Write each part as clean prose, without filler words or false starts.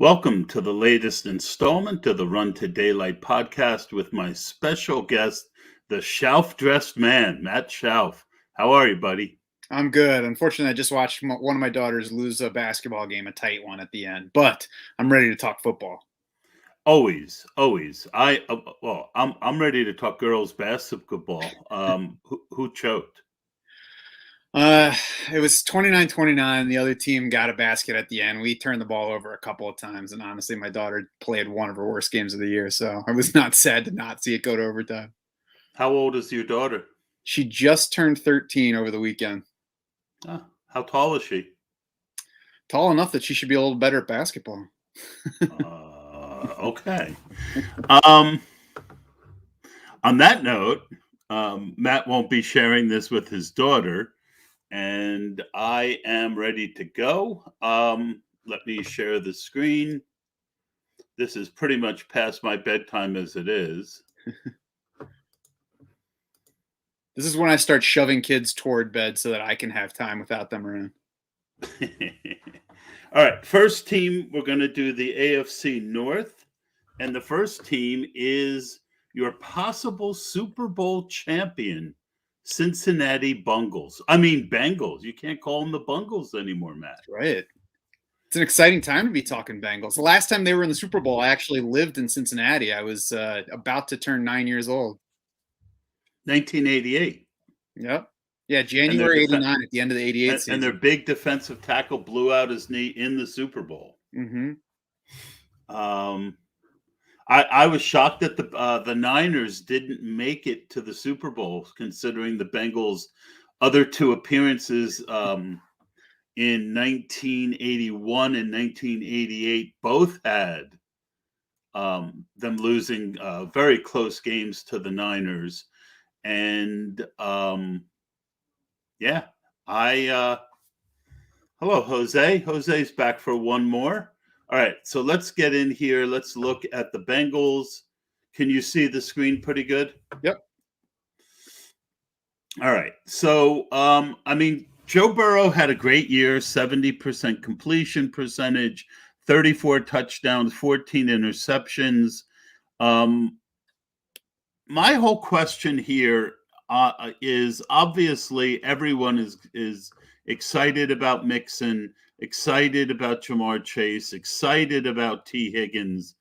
Welcome to the latest installment of the Run to Daylight podcast with my special guest, the Schauf dressed man, Matt Schauf. How are you, buddy? I'm good. Unfortunately, I just watched one of my daughters lose a basketball game, a tight one at the end, but I'm ready to talk football. Always, always. I'm ready to talk girls basketball. Who choked? Uh, it was 29-29. The other team got a basket at the end. We turned the ball over a couple of times, and honestly, my daughter played one of her worst games of the year, so I was not sad to not see it go to overtime. How old is your daughter? She just turned 13 over the weekend. How tall is she? Tall enough that she should be a little better at basketball. Okay. On that note, Matt won't be sharing this with his daughter, and I am ready to go. Let me share the screen. This is pretty much past my bedtime as it is. This is when I start shoving kids toward bed so that I can have time without them around. All right, first team, we're going to do the AFC North, and the first team is your possible Super Bowl champion, Cincinnati Bengals. Bengals. You can't call them the Bengals anymore, Matt. Right. It's an exciting time to be talking Bengals. The last time they were in the Super Bowl, I actually lived in Cincinnati. I was about to turn 9 years old. 1988. Yep. Yeah, January 89 at the end of the 88 season. And their big defensive tackle blew out his knee in the Super Bowl. Mm-hmm. I was shocked that the Niners didn't make it to the Super Bowl, considering the Bengals' other two appearances in 1981 and 1988 both had them losing very close games to the Niners. And hello, Jose. Jose's back for one more. All right, so let's get in here. Let's look at the Bengals. Can you see the screen pretty good? Yep. All right. So, Joe Burrow had a great year, 70% completion percentage, 34 touchdowns, 14 interceptions. My whole question here is obviously everyone is excited about Mixon, excited about Jamar Chase, excited about T. Higgins.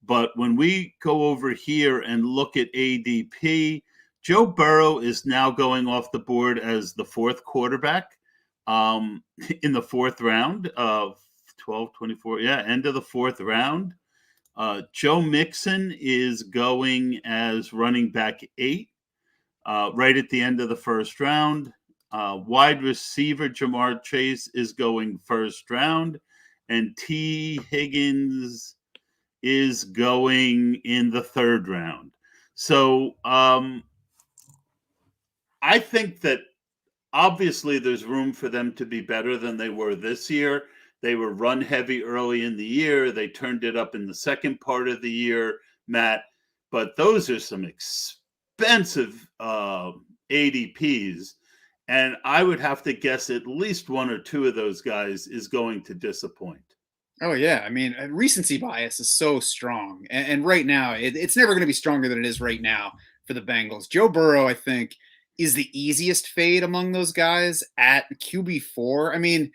But when we go over here and look at ADP, Joe Burrow is now going off the board as the fourth quarterback in the fourth round of 12, 24. Yeah, end of the fourth round. Joe Mixon is going as running back 8 right at the end of the first round. Wide receiver Jamar Chase is going first round, and T. Higgins is going in the third round. So I think that obviously there's room for them to be better than they were this year. They were run heavy early in the year. They turned it up in the second part of the year, Matt. But those are some expensive ADPs. And I would have to guess at least one or two of those guys is going to disappoint. Oh, yeah. Recency bias is so strong. And right now, it's never going to be stronger than it is right now for the Bengals. Joe Burrow, I think, is the easiest fade among those guys at QB4.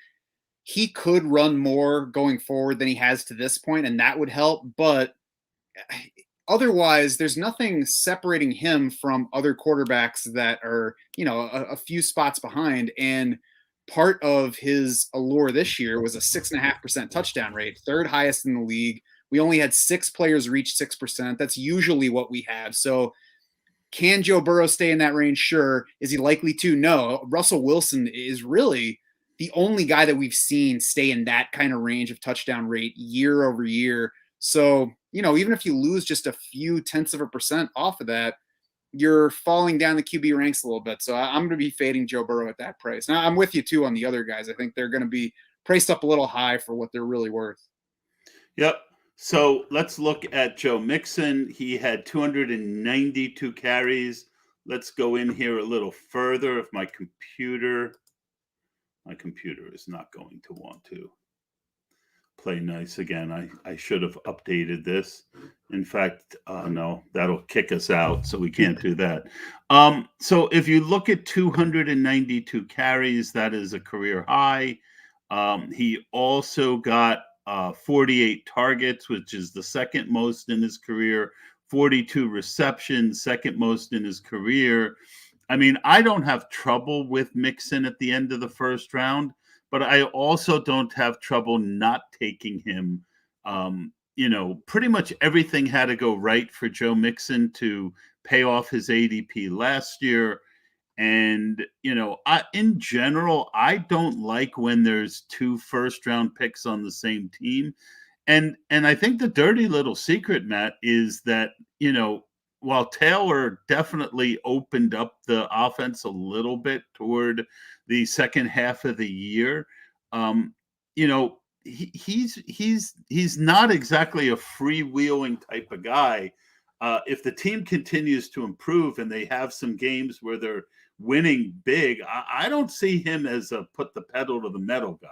He could run more going forward than he has to this point, and that would help. But otherwise, there's nothing separating him from other quarterbacks that are, a few spots behind. And part of his allure this year was a 6.5% touchdown rate, third highest in the league. We only had 6 players reach 6%. That's usually what we have. So can Joe Burrow stay in that range? Sure. Is he likely to? No. Russell Wilson is really the only guy that we've seen stay in that kind of range of touchdown rate year over year. So, even if you lose just a few tenths of a percent off of that, you're falling down the QB ranks a little bit. So I'm going to be fading Joe Burrow at that price. Now, I'm with you, too, on the other guys. I think they're going to be priced up a little high for what they're really worth. Yep. So let's look at Joe Mixon. He had 292 carries. Let's go in here a little further. If my computer is not going to want to. play nice again. I should have updated this. In fact, no, that'll kick us out, so we can't do that. So if you look at 292 carries, that is a career high. He also got 48 targets, which is the second most in his career, 42 receptions, second most in his career. I mean, I don't have trouble with Mixon at the end of the first round, but I also don't have trouble not taking him. Pretty much everything had to go right for Joe Mixon to pay off his ADP last year. And, in general, I don't like when there's two first round picks on the same team. And I think the dirty little secret, Matt, is that, while Taylor definitely opened up the offense a little bit toward the second half of the year, he's not exactly a freewheeling type of guy. If the team continues to improve and they have some games where they're winning big, I don't see him as a put the pedal to the metal guy.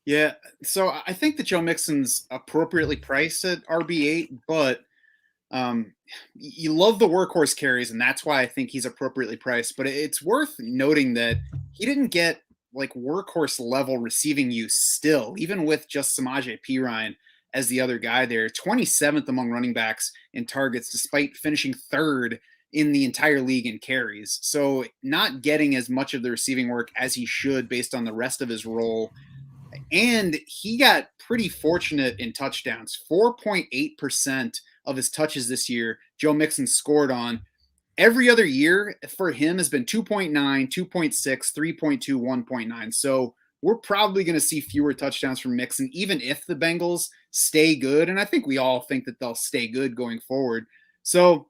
Yeah, so I think that Joe Mixon's appropriately priced at RB8, but you love the workhorse carries, and that's why I think he's appropriately priced. But it's worth noting that he didn't get like workhorse level receiving use still, even with just Samaje Perine as the other guy there. 27th among running backs in targets, despite finishing third in the entire league in carries. So not getting as much of the receiving work as he should based on the rest of his role. And he got pretty fortunate in touchdowns. 4.8% of his touches this year, Joe Mixon scored on. Every other year for him has been 2.9, 2.6, 3.2, 1.9. So we're probably going to see fewer touchdowns from Mixon, even if the Bengals stay good. And I think we all think that they'll stay good going forward. So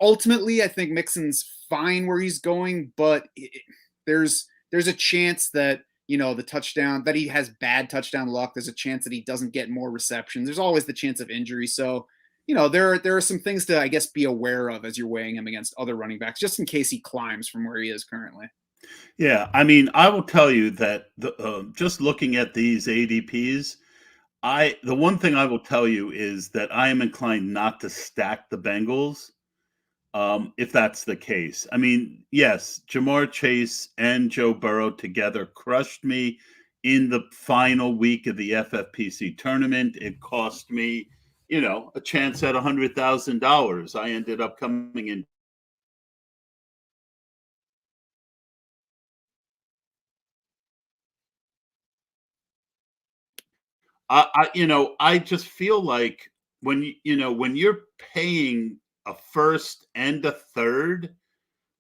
ultimately, I think Mixon's fine where he's going, but there's a chance that the touchdown, that he has bad touchdown luck. There's a chance that he doesn't get more receptions. There's always the chance of injury. So, there are some things to, I guess, be aware of as you're weighing him against other running backs, just in case he climbs from where he is currently. Yeah, I mean, I will tell you that just looking at these ADPs, the one thing I will tell you is that I am inclined not to stack the Bengals. If that's the case. I mean, yes, Jamar Chase and Joe Burrow together crushed me in the final week of the FFPC tournament. It cost me, a chance at $100,000. I ended up coming in. I just feel like when you're paying a first and a third,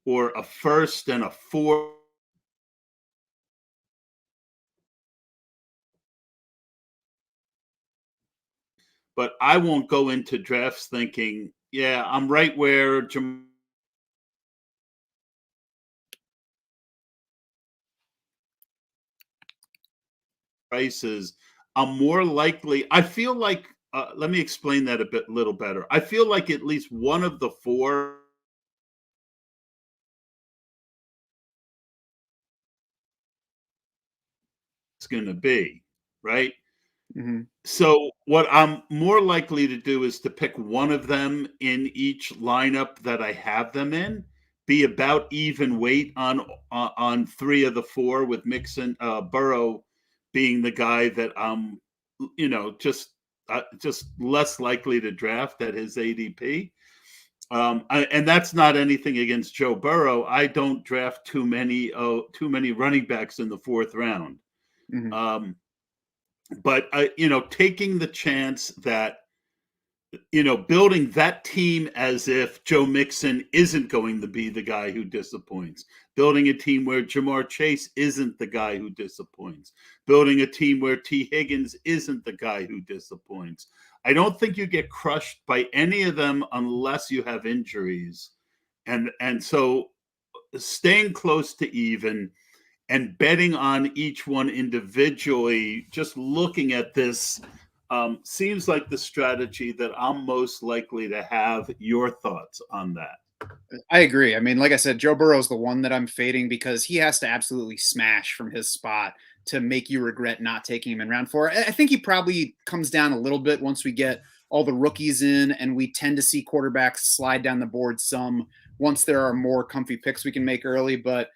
or a first and a fourth, but I won't go into drafts thinking, yeah, I'm right where prices. I'm more likely. I feel like. Let me explain that a little better. I feel like at least one of the four is going to be right. Mm-hmm. So what I'm more likely to do is to pick one of them in each lineup that I have them in, be about even weight on three of the four, with Mixon, Burrow being the guy that I'm, just less likely to draft at his ADP. And that's not anything against Joe Burrow. I don't draft too many running backs in the fourth round. Mm-hmm. But taking the chance that, building that team as if Joe Mixon isn't going to be the guy who disappoints, building a team where Jamar Chase isn't the guy who disappoints, building a team where T. Higgins isn't the guy who disappoints. I don't think you get crushed by any of them unless you have injuries. And so staying close to even and betting on each one individually, just looking at this, seems like the strategy that I'm most likely to have. Your thoughts on that? I agree. I mean, like I said, Joe Burrow's the one that I'm fading because he has to absolutely smash from his spot to make you regret not taking him in round 4. I think he probably comes down a little bit once we get all the rookies in, and we tend to see quarterbacks slide down the board some once there are more comfy picks we can make early. But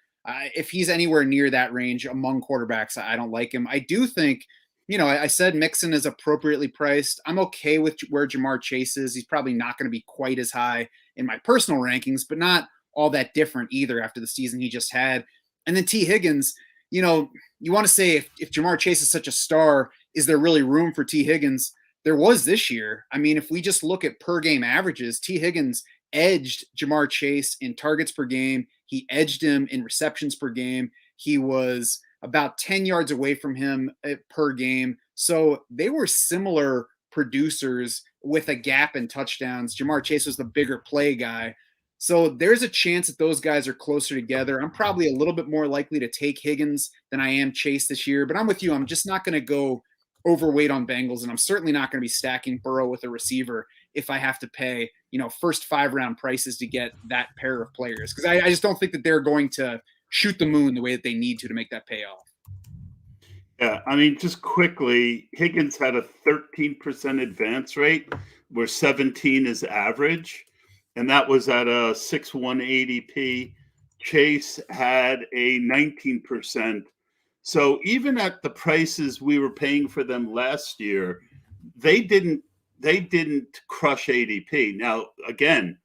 if he's anywhere near that range among quarterbacks, I don't like him. I do think, I said Mixon is appropriately priced. I'm okay with where Jamar Chase is. He's probably not going to be quite as high in my personal rankings, but not all that different either after the season he just had. And then T. Higgins, you want to say if Jamar Chase is such a star, is there really room for T. Higgins? There was this year. I mean, if we just look at per game averages, T. Higgins edged Jamar Chase in targets per game. He edged him in receptions per game. He was about 10 yards away from him per game. So they were similar producers with a gap in touchdowns. Jamar Chase was the bigger play guy. So there's a chance that those guys are closer together. I'm probably a little bit more likely to take Higgins than I am Chase this year, but I'm with you. I'm just not going to go overweight on Bengals, and I'm certainly not going to be stacking Burrow with a receiver if I have to pay, first 5-round prices to get that pair of players, because I just don't think that they're going to shoot the moon the way that they need to make that pay off. Yeah, I mean, just quickly, Higgins had a 13% advance rate, where 17 is average, and that was at a 6.1 ADP. Chase had a 19%. So even at the prices we were paying for them last year, they didn't crush ADP. Now, again,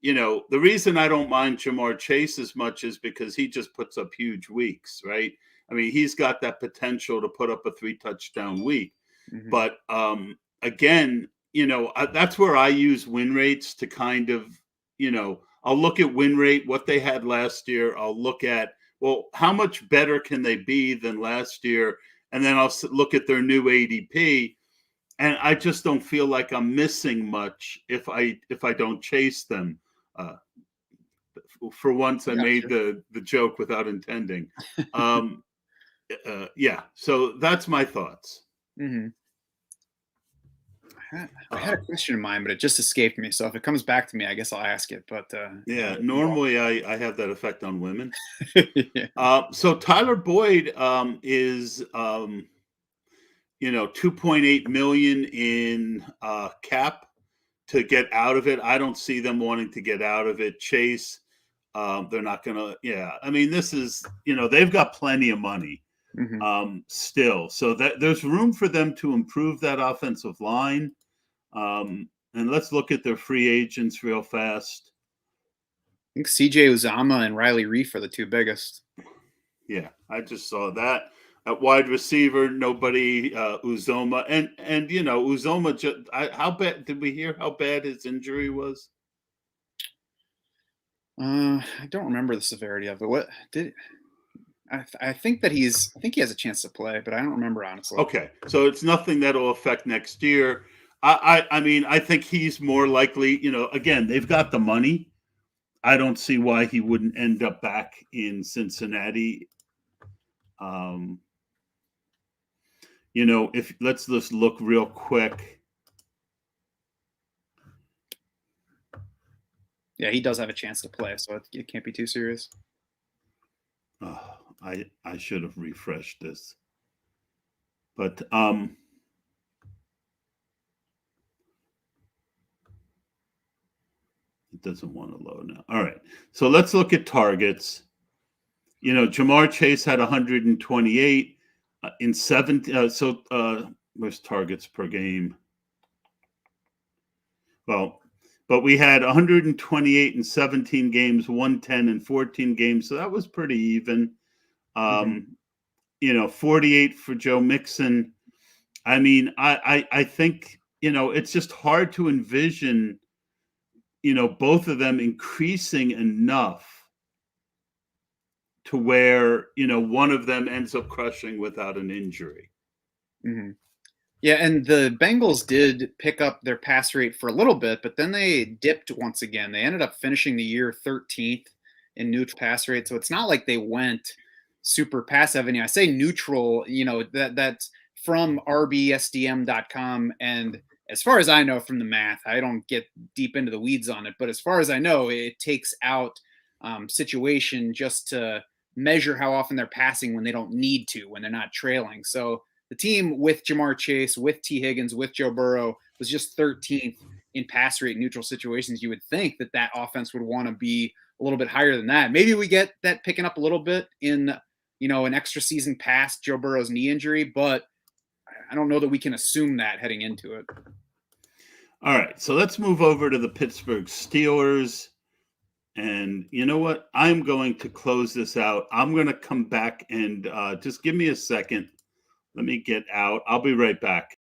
the reason I don't mind Jamar Chase as much is because he just puts up huge weeks, right? I mean, he's got that potential to put up a 3-touchdown week. Mm-hmm. But again, that's where I use win rates to kind of, I'll look at win rate, what they had last year. I'll look at, well, how much better can they be than last year? And then I'll look at their new ADP. And I just don't feel like I'm missing much if I don't chase them. For once, I made the joke without intending. Yeah, so that's my thoughts. Mm-hmm. I had a question in mind, but it just escaped me. So if it comes back to me, I guess I'll ask it. But yeah, normally I have that effect on women. Yeah. So Tyler Boyd is 2.8 million in cap to get out of it. I don't see them wanting to get out of it. Chase, they're not gonna. Yeah, I mean, this is they've got plenty of money. Mm-hmm. Still, so that there's room for them to improve that offensive line. And let's look at their free agents real fast. I think CJ Uzomah and Riley Reif are the two biggest. Yeah, I just saw that. At wide receiver, nobody. Uzomah and Uzomah. How bad did we hear? How bad his injury was? I don't remember the severity of it. What did? I think he has a chance to play, but I don't remember honestly. Okay, so it's nothing that will affect next year. I mean, I think he's more likely. Again, they've got the money. I don't see why he wouldn't end up back in Cincinnati. If let's just look real quick. Yeah, he does have a chance to play, so it can't be too serious. Oh, I should have refreshed this, but it doesn't want to load now. All right, so let's look at targets. Jamar Chase had 128 in 7. Where's targets per game? Well, but we had 128 in 17 games, 110 in 14 games, so that was pretty even. 48 for Joe Mixon. I mean, I think it's just hard to envision both of them increasing enough to where one of them ends up crushing without an injury. Mm-hmm. Yeah, and the Bengals did pick up their pass rate for a little bit, but then they dipped once again. They ended up finishing the year 13th in neutral pass rate, so it's not like they went super pass heavy. I say neutral, that's from rbsdm.com, and as far as I know from the math, I don't get deep into the weeds on it, but as far as I know, it takes out situation just to measure how often they're passing when they don't need to, when they're not trailing. So the team with Jamar Chase, with T. Higgins, with Joe Burrow was just 13th in pass rate in neutral situations. You would think that that offense would want to be a little bit higher than that. Maybe we get that picking up a little bit in, an extra season past Joe Burrow's knee injury, but I don't know that we can assume that heading into it. All right, so let's move over to the Pittsburgh Steelers. And you know what? I'm going to close this out. I'm going to come back and just give me a second. Let me get out. I'll be right back.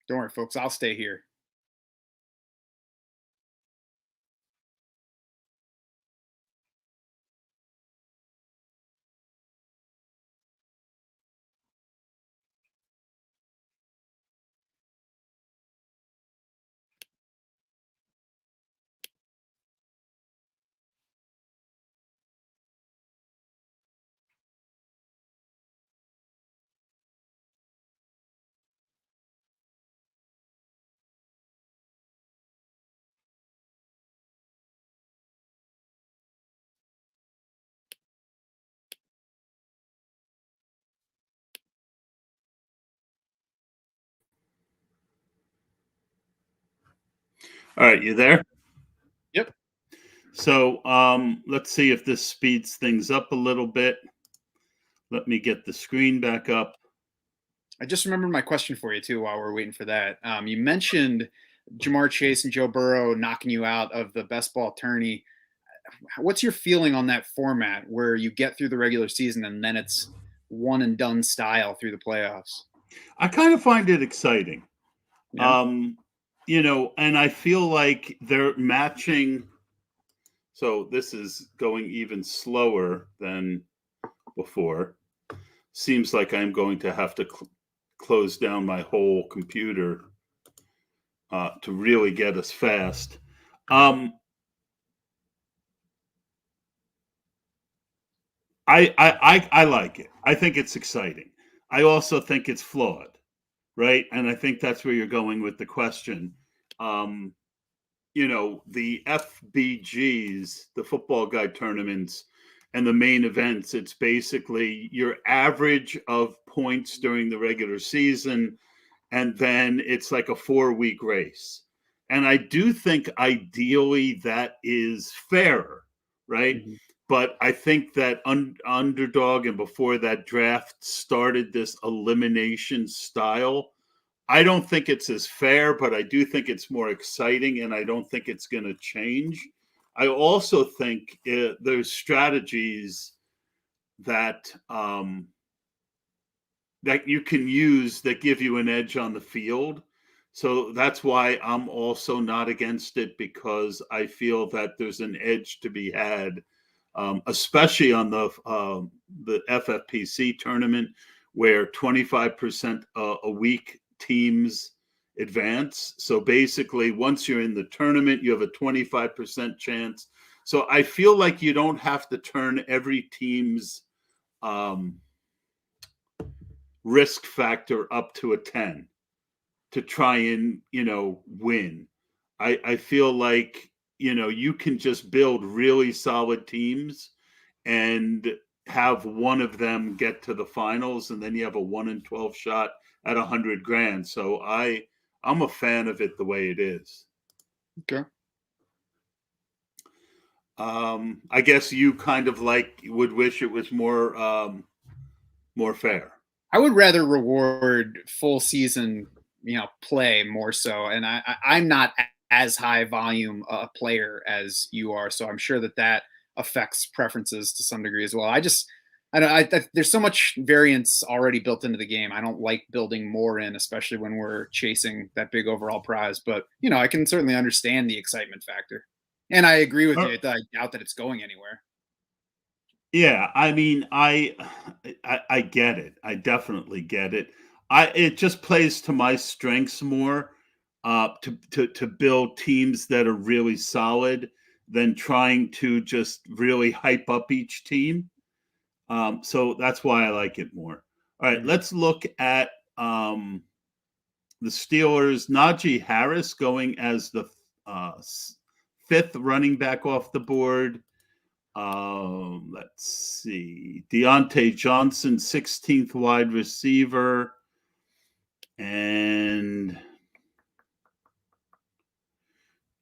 Don't worry, folks. I'll stay here. All right, you there? Yep. So let's see if this speeds things up a little bit. Let me get the screen back up. I just remembered my question for you too while we're waiting for that. You mentioned Jamar Chase and Joe Burrow knocking you out of the best ball tourney. What's your feeling on that format where you get through the regular season and then it's one and done style through the playoffs? I kind of find it exciting. Yeah. And I feel like they're matching. So this is going even slower than before. Seems like I'm going to have to close down my whole computer to really get us fast. I like it. I think it's exciting. I also think it's flawed, right? And I think that's where you're going with the question. The FBGs, the football guide tournaments, and the main events, it's basically your average of points during the regular season, and then it's like a 4-week race. And I do think ideally that is fairer, right? Mm-hmm. But I think that Underdog and before that draft started this elimination style. I don't think it's as fair, but I do think it's more exciting, and I don't think it's going to change. I also think there's strategies that that you can use that give you an edge on the field. So that's why I'm also not against it, because I feel that there's an edge to be had, especially on the FFPC tournament, where 25% a week teams advance. So basically, once you're in the tournament, you have a 25% chance. So I feel like you don't have to turn every team's risk factor up to a 10 to try and, win. I feel like, you can just build really solid teams and have one of them get to the finals, and then you have a 1 in 12 shot at $100,000. So I'm a fan of it the way it is. Okay. I guess you kind of would wish it was more fair. I would rather reward full season, play more so. And I'm not as high volume a player as you are, so I'm sure that affects preferences to some degree as well. There's so much variance already built into the game. I don't like building more in, especially when we're chasing that big overall prize. But I can certainly understand the excitement factor, and I agree with you. I doubt that it's going anywhere. Yeah, I mean, I get it. I definitely get it. It just plays to my strengths more, to build teams that are really solid than trying to just really hype up each team. So that's why I like it more. All right, let's look at the Steelers. Najee Harris going as the fifth running back off the board. Let's see. Deontay Johnson, 16th wide receiver. And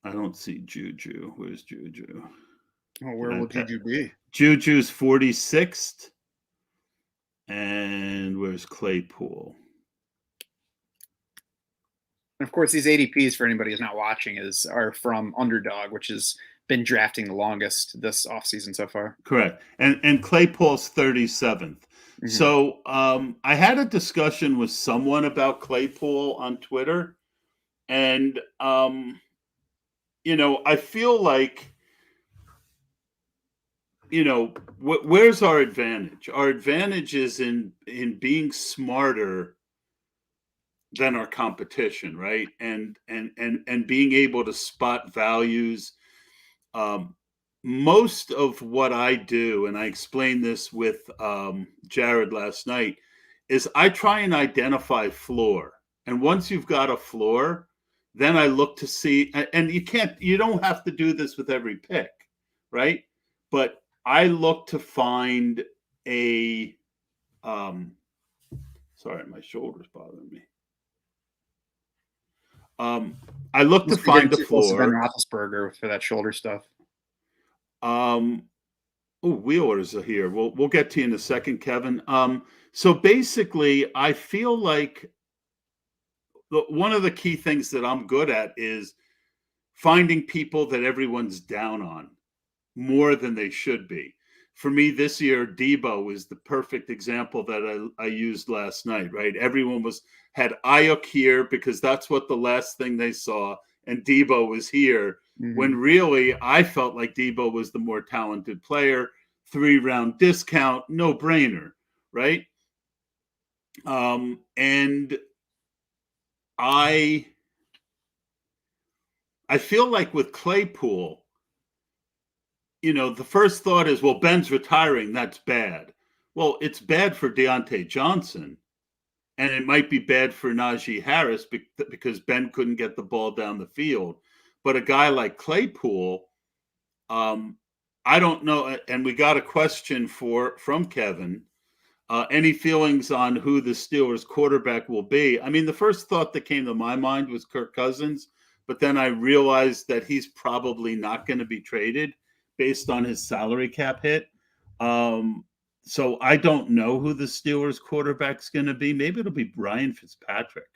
I don't see Juju. Where's Juju? Oh, where will Juju be? Juju's 46th. And where's Claypool? And of course, these ADPs, for anybody who's not watching, are from Underdog, which has been drafting the longest this offseason so far. Correct. And Claypool's 37th. Mm-hmm. So I had a discussion with someone about Claypool on Twitter. And, I feel like, where's our advantage? Our advantage is in being smarter than our competition, right? And being able to spot values. Most of what I do, and I explained this with Jared last night, is I try and identify floor. And once you've got a floor, then I look to see, and you don't have to do this with every pick, right? But I look to find sorry, my shoulder's bothering me. I look to find the floor. Ben Roethlisberger for that shoulder stuff. Wheelers are here. We'll get to you in a second, Kevin. So basically, I feel like one of the key things that I'm good at is finding people that everyone's down on more than they should be. For me this year, Debo is the perfect example that I used last night, right? Everyone had Ayuk here because that's what the last thing they saw, and Debo was here. Mm-hmm. When really I felt like Debo was the more talented player, 3-round discount, no brainer, right? And I feel like with Claypool, the first thought is, well, Ben's retiring. That's bad. Well, it's bad for Deontay Johnson, and it might be bad for Najee Harris because Ben couldn't get the ball down the field. But a guy like Claypool, I don't know. And we got a question from Kevin. Any feelings on who the Steelers quarterback will be? I mean, the first thought that came to my mind was Kirk Cousins, but then I realized that he's probably not going to be traded based on his salary cap hit. So I don't know who the Steelers quarterback's going to be. Maybe it'll be Ryan Fitzpatrick.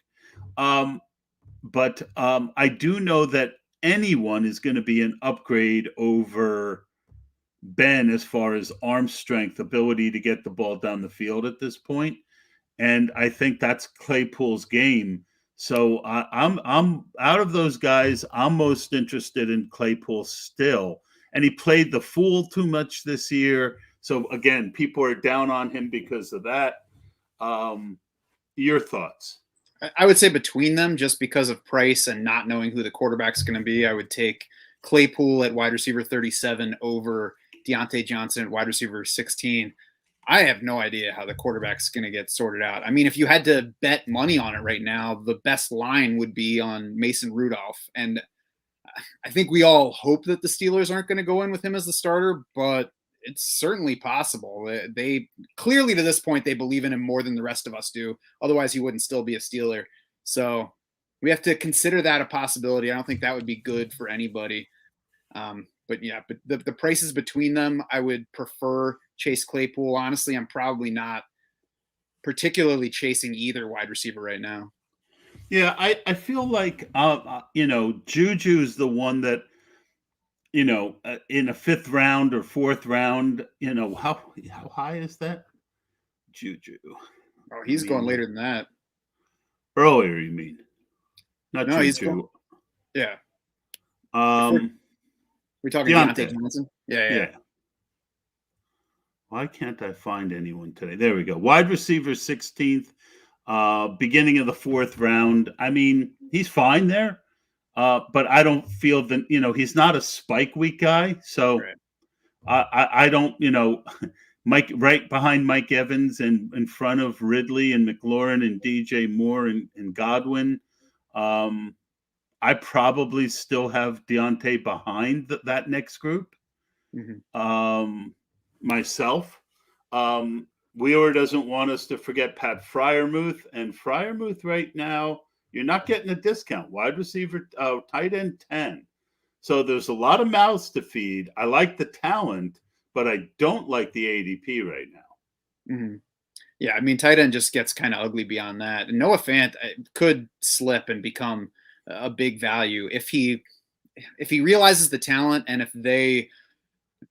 But I do know that anyone is going to be an upgrade over Ben as far as arm strength, ability to get the ball down the field at this point. And I think that's Claypool's game. So I'm out of those guys, I'm most interested in Claypool still. And he played the fool too much this year. So again, people are down on him because of that. Your thoughts? I would say between them, just because of price and not knowing who the quarterback's going to be, I would take Claypool at wide receiver 37 over Deontay Johnson at wide receiver 16. I have no idea how the quarterback's going to get sorted out. I mean, if you had to bet money on it right now, the best line would be on Mason Rudolph. And I think we all hope that the Steelers aren't going to go in with him as the starter, but it's certainly possible. They clearly, to this point, they believe in him more than the rest of us do. Otherwise, he wouldn't still be a Steeler. So we have to consider that a possibility. I don't think that would be good for anybody. But the prices between them, I would prefer Chase Claypool. Honestly, I'm probably not particularly chasing either wide receiver right now. Yeah, I feel like, Juju's the one that, in a 5th round or 4th round, how high is that? Juju. Oh, he's going later than that. Earlier, you mean? No, Juju. He's going. Yeah. We're talking Deontay Johnson? Yeah. Why can't I find anyone today? There we go. Wide receiver 16th, beginning of the 4th round. I mean, he's fine there, but I don't feel that, he's not a spike week guy. So right. I don't, Mike right behind Mike Evans and in front of Ridley and McLaurin and DJ Moore and Godwin. I probably still have Deontay behind that next group. Myself. Wheeler doesn't want us to forget Pat Freiermuth, and Freiermuth right now, you're not getting a discount. Wide receiver, tight end 10. So there's a lot of mouths to feed. I like the talent, but I don't like the ADP right now. Yeah, I mean, tight end just gets kind of ugly beyond that. And Noah Fant could slip and become a big value if he realizes the talent and if they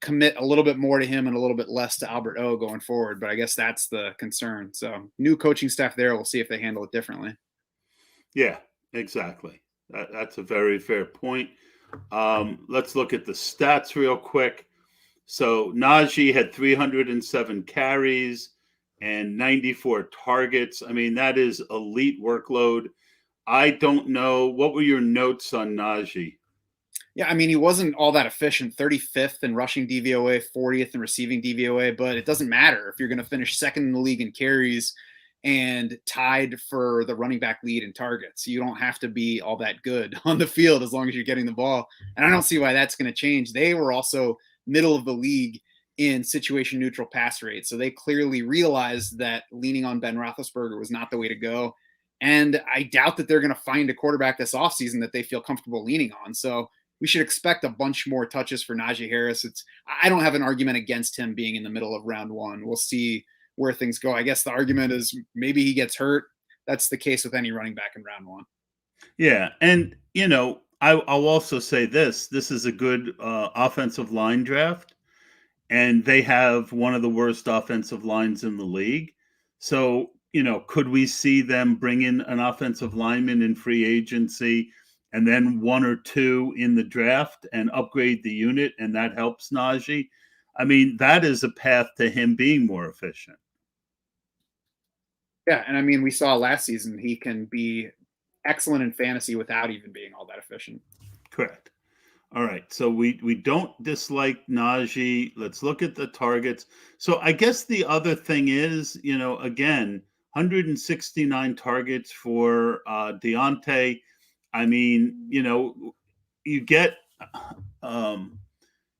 commit a little bit more to him and a little bit less to Albert O going forward. But I guess that's the concern. So new coaching staff there. We'll see if they handle it differently. Yeah, exactly. That's a very fair point. Let's look at the stats real quick. So Naji had 307 carries and 94 targets. I mean, that is elite workload. I don't know. What were your notes on Naji? Yeah, I mean, he wasn't all that efficient, 35th in rushing DVOA, 40th in receiving DVOA, but it doesn't matter if you're going to finish second in the league in carries and tied for the running back lead in targets. You don't have to be all that good on the field as long as you're getting the ball. And I don't see why that's going to change. They were also middle of the league in situation neutral pass rate. So they clearly realized that leaning on Ben Roethlisberger was not the way to go. And I doubt that they're going to find a quarterback this offseason that they feel comfortable leaning on. So we should expect a bunch more touches for Najee Harris. I don't have an argument against him being in the middle of round one. We'll see where things go. I guess the argument is maybe he gets hurt. That's the case with any running back in round one. Yeah. And, I'll also say this is a good offensive line draft, and they have one of the worst offensive lines in the league. So, could we see them bring in an offensive lineman in free agency and then one or two in the draft and upgrade the unit, and that helps Najee? I mean, that is a path to him being more efficient. Yeah, and I mean, we saw last season he can be excellent in fantasy without even being all that efficient. Correct. All right. So we don't dislike Najee. Let's look at the targets. So I guess the other thing is, again, 169 targets for Deontay. I mean, you get, and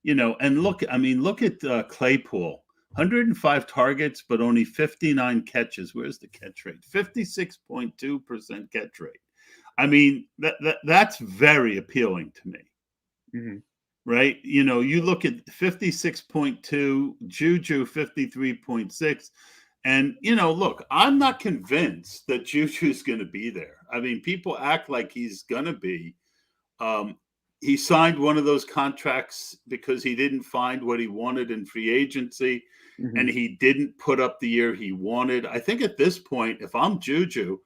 look at Claypool, 105 targets, but only 59 catches. Where's the catch rate? 56.2% catch rate. I mean, that's very appealing to me, right? You look at 56.2, Juju 53.6, and look, I'm not convinced that Juju's going to be there. I mean, people act like he's going to be. He signed one of those contracts because he didn't find what he wanted in free agency, and he didn't put up the year he wanted. I think at this point, if I'm Juju,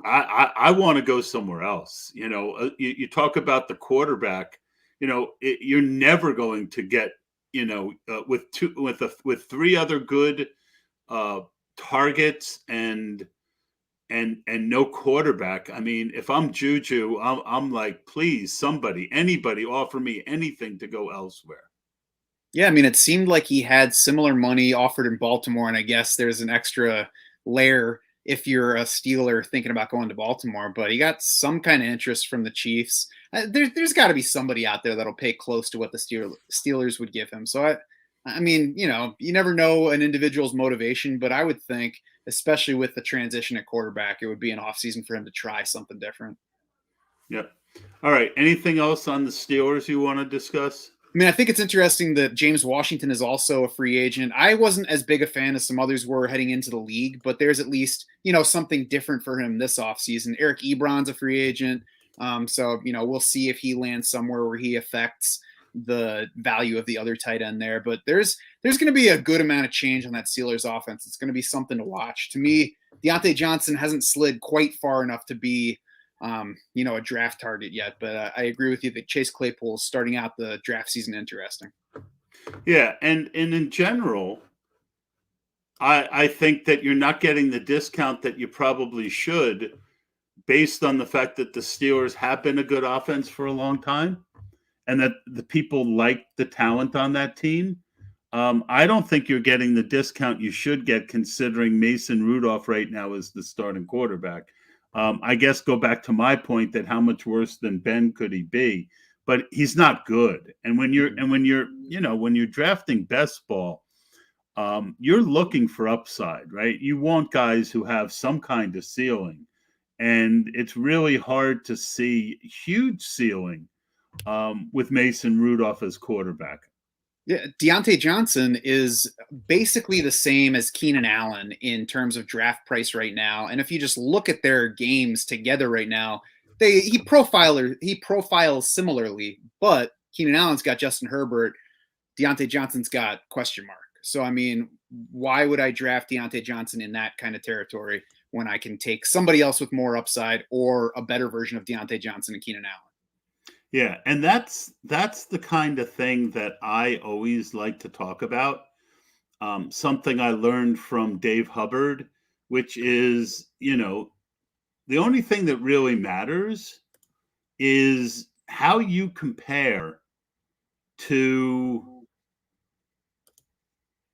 I want to go somewhere else. You talk about the quarterback. You're never going to get with three other good targets and no quarterback. I mean, if I'm Juju, I'm like, please, anybody offer me anything to go elsewhere. Yeah, I mean, it seemed like he had similar money offered in Baltimore, and I guess there's an extra layer if you're a Steeler thinking about going to Baltimore, but he got some kind of interest from the Chiefs. There's got to be somebody out there that'll pay close to what the Steelers would give him. So, I mean, you never know an individual's motivation, but I would think, especially with the transition at quarterback, it would be an offseason for him to try something different. Yep. All right. Anything else on the Steelers you want to discuss? I mean, I think it's interesting that James Washington is also a free agent. I wasn't as big a fan as some others were heading into the league, but there's at least, something different for him this offseason. Eric Ebron's a free agent. So, we'll see if he lands somewhere where he affects the value of the other tight end there. But there's going to be a good amount of change on that Steelers offense. It's going to be something to watch. To me, Deontay Johnson hasn't slid quite far enough to be a draft target yet, but I agree with you that Chase Claypool is starting out the draft season interesting. Yeah, and in general, I think that you're not getting the discount that you probably should based on the fact that the Steelers have been a good offense for a long time and that the people like the talent on that team. I don't think you're getting the discount you should get considering Mason Rudolph right now is the starting quarterback. I guess go back to my point that how much worse than Ben could he be? But he's not good. And when you're when you're drafting best ball, you're looking for upside, right? You want guys who have some kind of ceiling, and it's really hard to see huge ceiling with Mason Rudolph as quarterback. Yeah, Deontay Johnson is basically the same as Keenan Allen in terms of draft price right now. And if you just look at their games together right now, he profiles similarly, but Keenan Allen's got Justin Herbert, Deontay Johnson's got question mark. So I mean, why would I draft Deontay Johnson in that kind of territory when I can take somebody else with more upside or a better version of Deontay Johnson and Keenan Allen? Yeah, and that's the kind of thing that I always like to talk about. Something I learned from Dave Hubbard, which is, the only thing that really matters is how you compare to.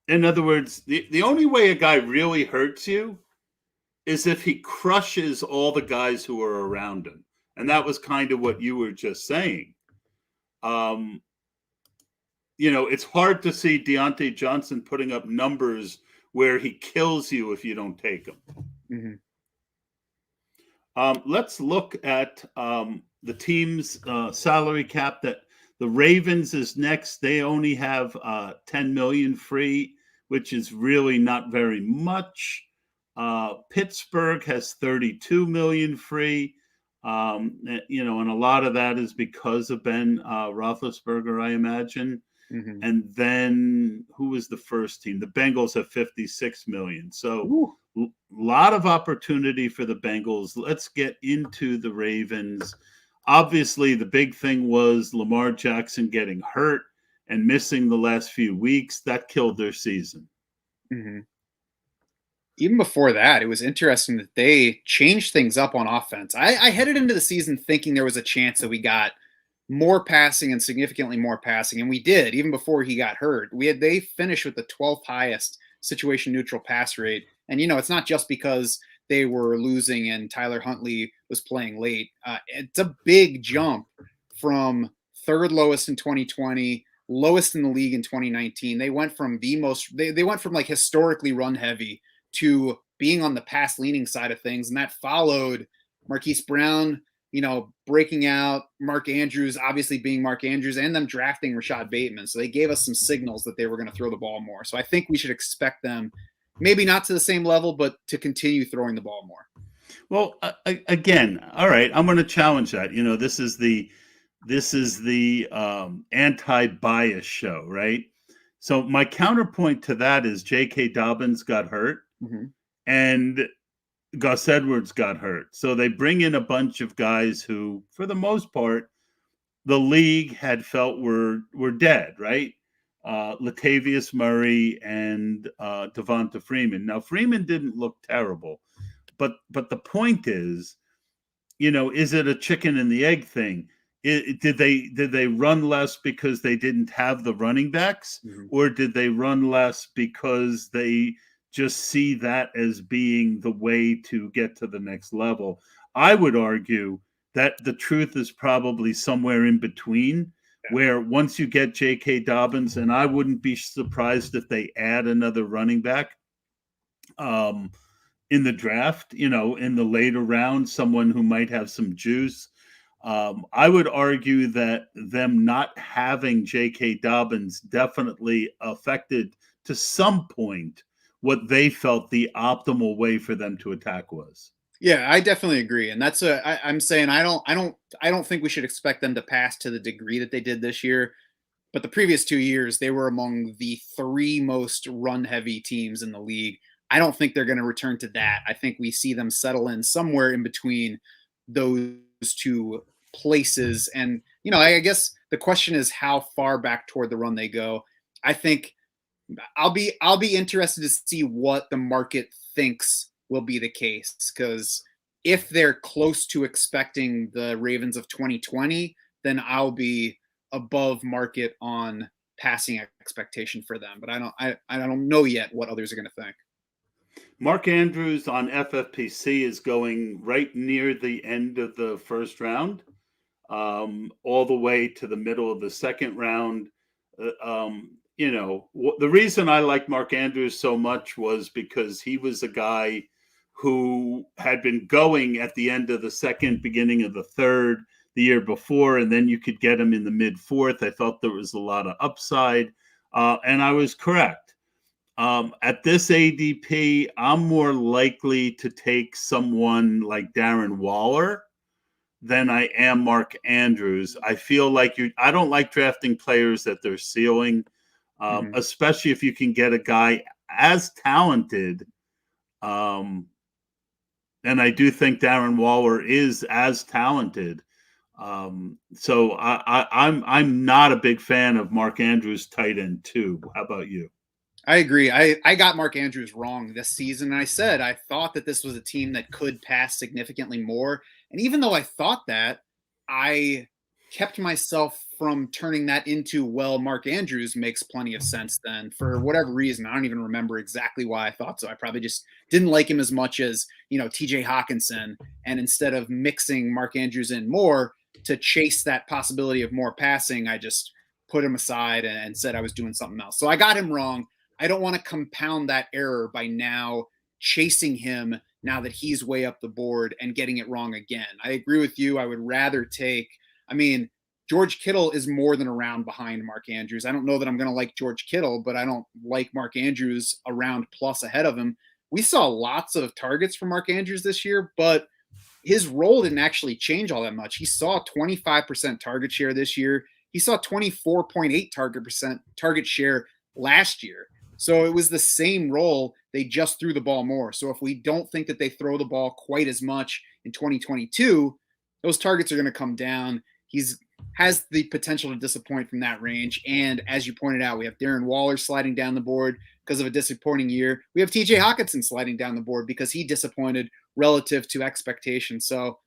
In other words, the only way a guy really hurts you is if he crushes all the guys who are around him. And that was kind of what you were just saying. It's hard to see Deontay Johnson putting up numbers where he kills you if you don't take him. Mm-hmm. Let's look at the team's salary cap. That the Ravens is next. They only have $10 million free, which is really not very much. Pittsburgh has $32 million free. And a lot of that is because of Ben Roethlisberger, I imagine. Mm-hmm. And then who was the first team? The Bengals have $56 million. So a lot of opportunity for the Bengals. Let's get into the Ravens. Obviously, the big thing was Lamar Jackson getting hurt and missing the last few weeks. That killed their season. Mm-hmm. Even before that, it was interesting that they changed things up on offense. I headed into the season thinking there was a chance that we got more passing and significantly more passing, and we did even before he got hurt. They finished with the 12th highest situation neutral pass rate, and it's not just because they were losing and Tyler Huntley was playing late. It's a big jump from third lowest in 2020, lowest in the league in 2019. They went from they went from like historically run heavy to being on the pass leaning side of things. And that followed Marquis Brown, breaking out, Mark Andrews, obviously being Mark Andrews, and them drafting Rashad Bateman. So they gave us some signals that they were going to throw the ball more. So I think we should expect them, maybe not to the same level, but to continue throwing the ball more. Well, again, all right, I'm going to challenge that. This is the anti-bias show, right? So my counterpoint to that is J.K. Dobbins got hurt. Mm-hmm. And Gus Edwards got hurt. So they bring in a bunch of guys who, for the most part, the league had felt were dead, right? Latavius Murray and Devonta Freeman. Now, Freeman didn't look terrible, but the point is, is it a chicken and the egg thing? Did they run less because they didn't have the running backs, mm-hmm. or did they run less because they just see that as being the way to get to the next level? I would argue that the truth is probably somewhere in between, where once you get J.K. Dobbins, and I wouldn't be surprised if they add another running back in the draft, in the later rounds, someone who might have some juice. I would argue that them not having J.K. Dobbins definitely affected to some point what they felt the optimal way for them to attack was. Yeah, I definitely agree, and that's I'm saying I don't think we should expect them to pass to the degree that they did this year. But the previous 2 years, they were among the 3 most run-heavy teams in the league. I don't think they're going to return to that. I think we see them settle in somewhere in between those 2 places. And I guess the question is how far back toward the run they go. I think I'll be interested to see what the market thinks will be the case, because if they're close to expecting the Ravens of 2020, then I'll be above market on passing expectation for them. But I don't know yet what others are going to think. Mark Andrews on FFPC is going right near the end of the first round, all the way to the middle of the second round. The reason I like Mark Andrews so much was because he was a guy who had been going at the end of the second, beginning of the third the year before, and then you could get him in the mid fourth. I thought there was a lot of upside, and I was correct. At this ADP, I'm more likely to take someone like Darren Waller than I am Mark Andrews. I feel like I don't like drafting players at their ceiling, especially if you can get a guy as talented. And I do think Darren Waller is as talented. So I'm not a big fan of Mark Andrews tight end too. How about you? I agree. I got Mark Andrews wrong this season. And I said I thought that this was a team that could pass significantly more. And even though I thought that, I kept myself from turning that into, well, Mark Andrews makes plenty of sense then for whatever reason. I don't even remember exactly why I thought so. I probably just didn't like him as much as, TJ Hawkinson. And instead of mixing Mark Andrews in more to chase that possibility of more passing, I just put him aside and said I was doing something else. So I got him wrong. I don't want to compound that error by now chasing him now that he's way up the board and getting it wrong again. I agree with you. I would rather George Kittle is more than a round behind Mark Andrews. I don't know that I'm going to like George Kittle, but I don't like Mark Andrews a round plus ahead of him. We saw lots of targets from Mark Andrews this year, but his role didn't actually change all that much. He saw 25% target share this year. He saw 24.8 target share last year. So it was the same role. They just threw the ball more. So if we don't think that they throw the ball quite as much in 2022, those targets are going to come down. He's has the potential to disappoint from that range. And as you pointed out, we have Darren Waller sliding down the board because of a disappointing year. We have TJ Hawkinson sliding down the board because he disappointed relative to expectations. So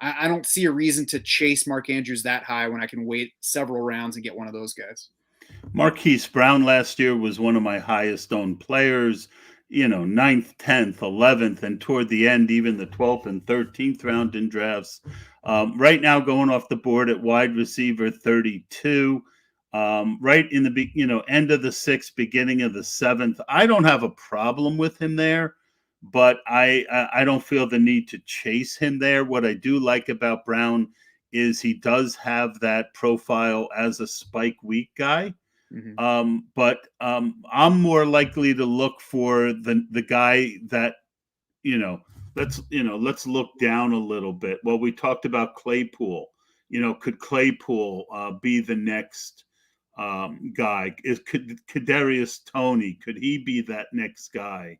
I don't see a reason to chase Mark Andrews that high when I can wait several rounds and get one of those guys. Marquis Brown last year was one of my highest owned players, 9th, 10th, 11th, and toward the end, even the 12th and 13th round in drafts. Right now, going off the board at wide receiver 32, right in the end of the 6th, beginning of the 7th. I don't have a problem with him there, but I don't feel the need to chase him there. What I do like about Brown is he does have that profile as a spike week guy. But I'm more likely to look for the guy that, let's look down a little bit. Well, we talked about Claypool. Could Claypool be the next guy? Could Kadarius Toney, could he be that next guy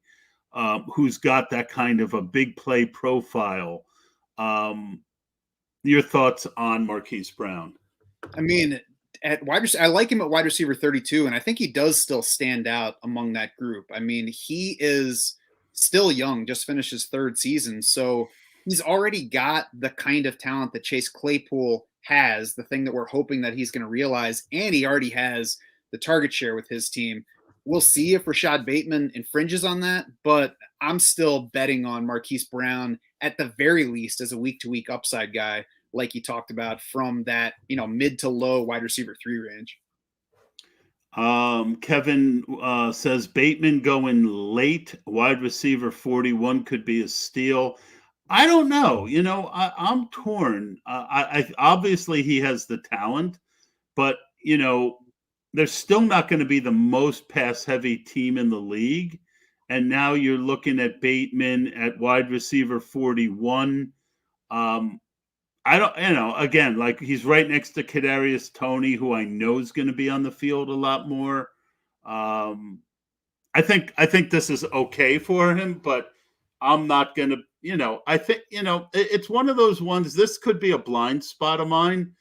who's got that kind of a big play profile? Your thoughts on Marquise Brown? At wide receiver, I like him at wide receiver 32, and I think he does still stand out among that group. He is still young, just finished his 3rd season, so he's already got the kind of talent that Chase Claypool has, the thing that we're hoping that he's going to realize, and he already has the target share with his team. We'll see if Rashad Bateman infringes on that, but I'm still betting on Marquise Brown at the very least as a week-to-week upside guy, like you talked about, from that, mid to low wide receiver 3 range. Kevin says Bateman going late, wide receiver 41 could be a steal. I don't know. I'm torn. I obviously he has the talent, but they're still not going to be the most pass heavy team in the league. And now you're looking at Bateman at wide receiver 41. I don't, again, like he's right next to Kadarius Toney, who I know is going to be on the field a lot more. I think this is okay for him, but I'm not going to, I think, it's one of those ones. This could be a blind spot of mine,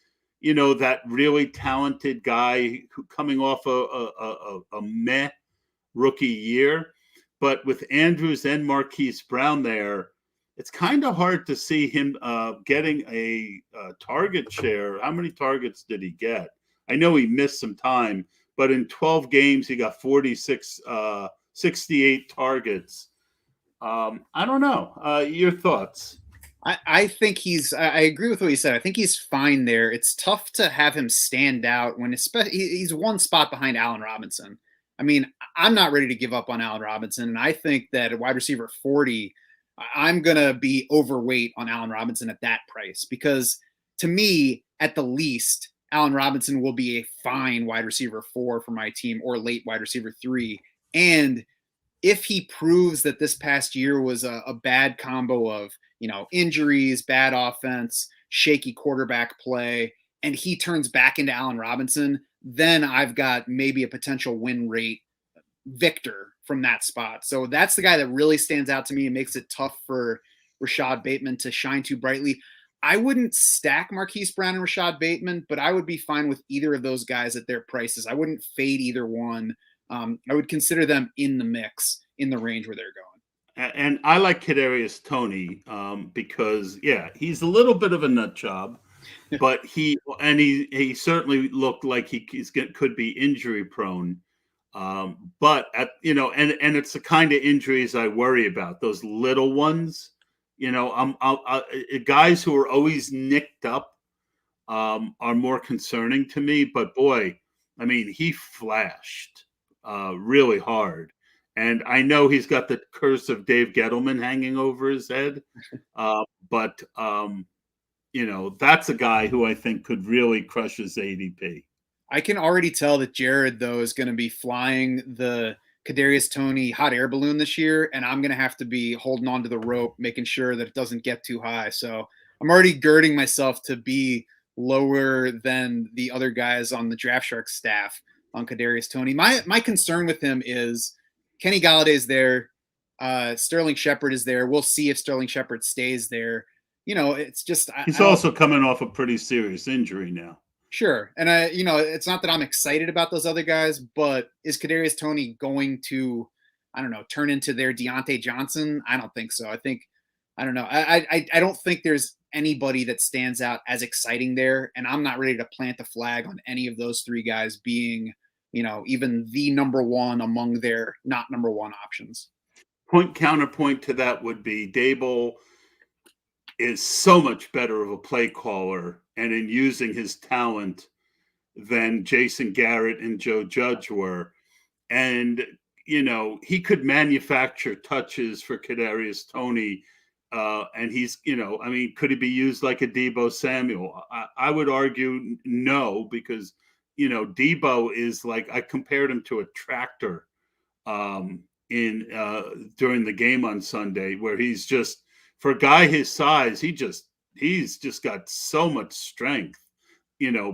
that really talented guy who coming off a meh rookie year. But with Andrews and Marquise Brown there, it's kind of hard to see him getting a target share. How many targets did he get? I know he missed some time, but in 12 games, he got 68 targets. I don't know. Your thoughts? I think I agree with what you said. I think he's fine there. It's tough to have him stand out when he's one spot behind Allen Robinson. I mean, I'm not ready to give up on Allen Robinson. And I think that at wide receiver 40, I'm going to be overweight on Allen Robinson at that price because to me, at the least, Allen Robinson will be a fine wide receiver 4 for my team or late wide receiver 3. And if he proves that this past year was a bad combo of, injuries, bad offense, shaky quarterback play, and he turns back into Allen Robinson, then I've got maybe a potential win rate victor from that spot. So that's the guy that really stands out to me and makes it tough for Rashad Bateman to shine too brightly. I wouldn't stack Marquis Brown and Rashad Bateman, but I would be fine with either of those guys at their prices. I wouldn't fade either one. I would consider them in the mix in the range where they're going. And I like Kadarius Toney because, he's a little bit of a nut job, but he certainly looked like could be injury prone. But and it's the kind of injuries I worry about, those little ones. Guys who are always nicked up are more concerning to me. But boy, I mean, he flashed really hard. And I know he's got the curse of Dave Gettleman hanging over his head. But that's a guy who I think could really crush his ADP. I can already tell that Jared, though, is going to be flying the Kadarius Toney hot air balloon this year. And I'm going to have to be holding onto the rope, making sure that it doesn't get too high. So I'm already girding myself to be lower than the other guys on the Draft Sharks staff on Kadarius Toney. My concern with him is Kenny Galladay's there. Sterling Shepard is there. We'll see if Sterling Shepard stays there. It's just he's also coming off a pretty serious injury now. Sure, and it's not that I'm excited about those other guys, but is Kadarius Toney going to, turn into their Deontay Johnson? I don't think so. I don't know. I don't think there's anybody that stands out as exciting there, and I'm not ready to plant the flag on any of those three guys being, even the number one among their not number one options. Counterpoint to that would be Dable is so much better of a play caller and in using his talent than Jason Garrett and Joe Judge were. And, he could manufacture touches for Kadarius Toney. And he's, could he be used like a Deebo Samuel? I would argue no, because, Deebo is like, I compared him to a tractor during the game on Sunday, where he's just, for a guy his size, he's just got so much strength,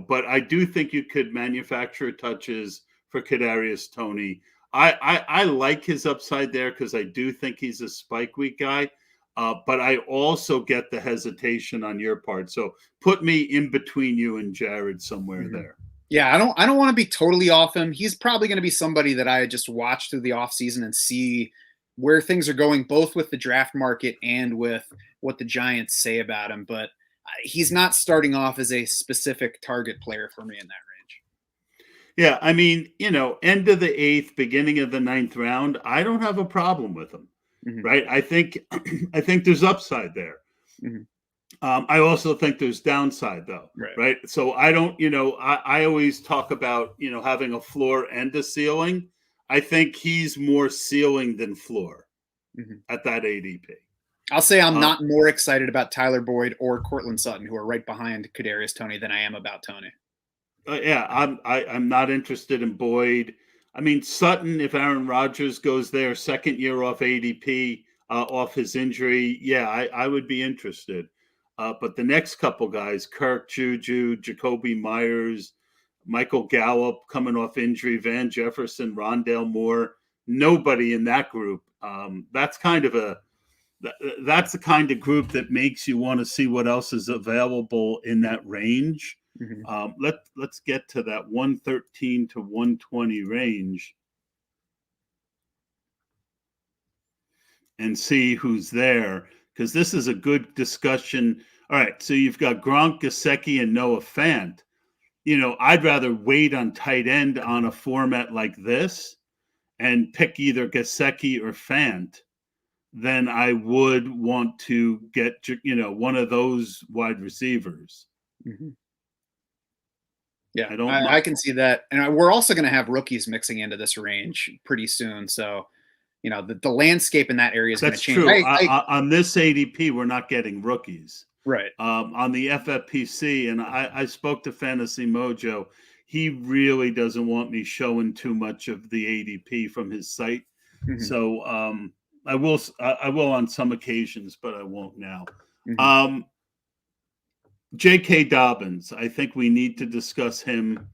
but I do think you could manufacture touches for Kadarius Toney. I like his upside there because I do think he's a spike week guy, but I also get the hesitation on your part. So put me in between you and Jared somewhere there. Yeah, I don't want to be totally off him. He's probably going to be somebody that I just watch through the offseason and see where things are going, both with the draft market and with what the Giants say about him. But he's not starting off as a specific target player for me in that range. Yeah, I mean, end of the 8th, beginning of the 9th round, I don't have a problem with him, right? I think there's upside there. I also think there's downside, though, right? So I don't, I always talk about, having a floor and a ceiling. I think he's more ceiling than floor at that ADP. I'll say I'm not more excited about Tyler Boyd or Cortland Sutton, who are right behind Kadarius Toney, than I am about Toney. I'm not interested in Boyd. I mean, Sutton, if Aaron Rodgers goes there, second year off ADP, off his injury, I would be interested. But the next couple guys, Kirk, Juju, Jacoby Myers, Michael Gallup coming off injury, Van Jefferson, Rondale Moore, nobody in that group. That's the kind of group that makes you want to see what else is available in that range. Let's get to that 113 to 120 range and see who's there, because this is a good discussion. All right, so you've got Gronk, Gesicki, and Noah Fant. I'd rather wait on tight end on a format like this and pick either Gesicki or Fant then I would want to get, one of those wide receivers. Mm-hmm. Yeah, I don't. I can see that, and we're also going to have rookies mixing into this range pretty soon. So, the landscape in that area is going to That's change. true. On this ADP, we're not getting rookies. Right. On the FFPC, and I spoke to Fantasy Mojo. He really doesn't want me showing too much of the ADP from his site. Mm-hmm. So I will on some occasions, but I won't now. Mm-hmm. J.K. Dobbins, I think we need to discuss him.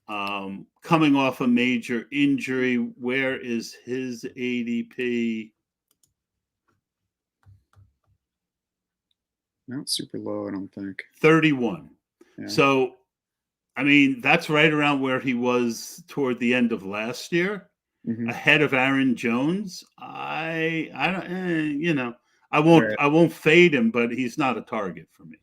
Coming off a major injury, where is his ADP? Not super low, I don't think. 31. Yeah. So, I mean, that's right around where he was toward the end of last year, ahead of Aaron Jones. I won't fade him, but he's not a target for me.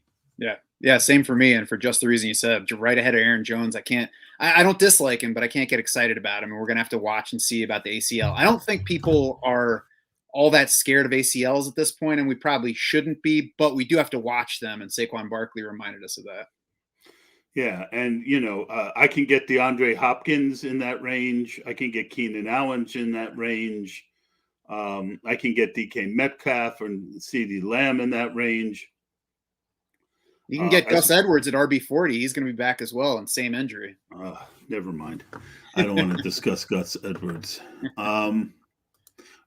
Yeah, same for me. And for just the reason you said, right ahead of Aaron Jones, I don't dislike him, but I can't get excited about him. And we're going to have to watch and see about the ACL. I don't think people are all that scared of ACLs at this point, and we probably shouldn't be, but we do have to watch them. And Saquon Barkley reminded us of that. Yeah, and I can get DeAndre Hopkins in that range. I can get Keenan Allen in that range. I can get DK Metcalf or CeeDee Lamb in that range. You can get Gus Edwards at RB40. He's going to be back as well, and same injury. Never mind. I don't want to discuss Gus Edwards. All